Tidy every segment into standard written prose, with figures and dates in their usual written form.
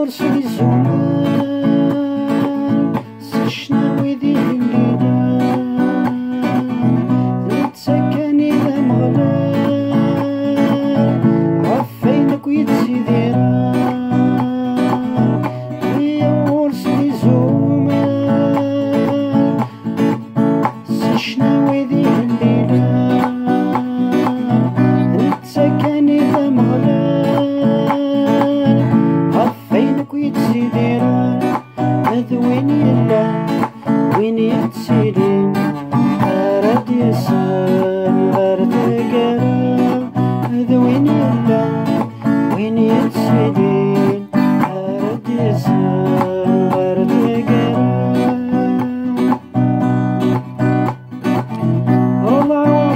ɣuṛ-es izummal seǧǧnawi di ihellilen netta kkan Ameɣlal ɣef wayen akk yettidiren Eyyaw ɣuṛ-es izummal seǧǧnawi di ihellilen netta kkan Ameɣlal ɣef wayen akk yettidiren هذا وين يلا وين يتسيلين أراد ياسن غير taggara هذا وين يلا وين يتسيلين أراد ياسن غير taggara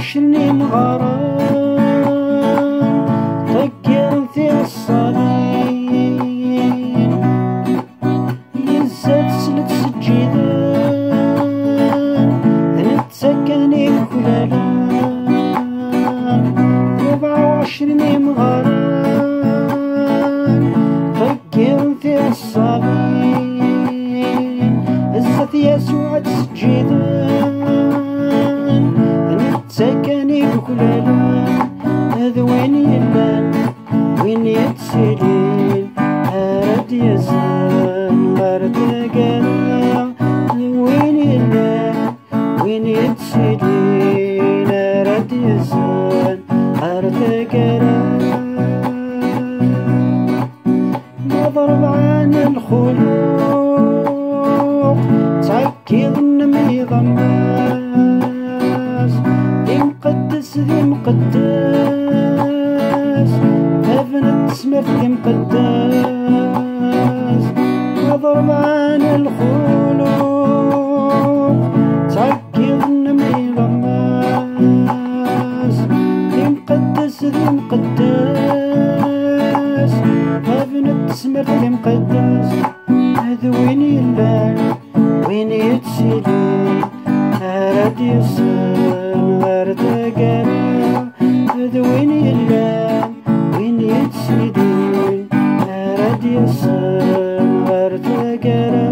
24 يمغaṛen ṭṭeggiren tiɛeṣṣabin Zdat-es seǧǧiden netta kkan uklallen 24 يمغaṛen ṭṭeggiren tiɛeṣṣabin Zdat YASUƐ seǧǧiden netta kkan uklallen هذا وين يلlan وين يتسيلين أراد ياسن غير taggara وين يلا وين يتسيلين أراد ياسن غير taggara نضرب عن الخلوق ttɛeggiḍen ميضماس Imqeddes ذي مقدس أبنت تسمرت Imqeddes نضرب عن الخلوق ttɛeggiḍen ميضماس Imqeddes ذي مقدس أبنت تسمرت Imqeddes هذا وين يلlan وين يتسيلين أراد ياسن غير taggara هذا وين يلlan وين يتسيلين أراد ياسن غير taggara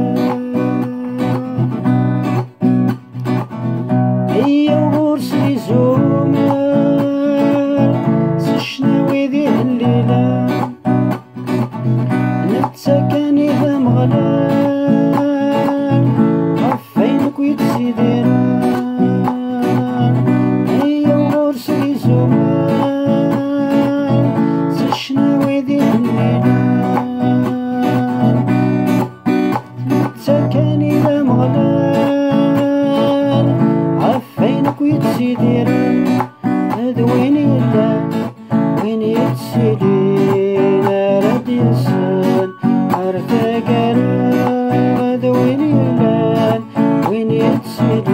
Eyyaw ɣuṛ-es izummal seǧǧnawi di ihellilen netta kkan Ameɣlal ɣef wayen akk yettidiren Eyyaw ɣuṛ-es izummal seǧǧnawi di ihellilen netta kkan Ameɣlal ɣef wayen akk yettidiren هذا وين يلlan وين يتسيلين أراد ياسن غير taggara هذا وين يلlan وين يتسيلين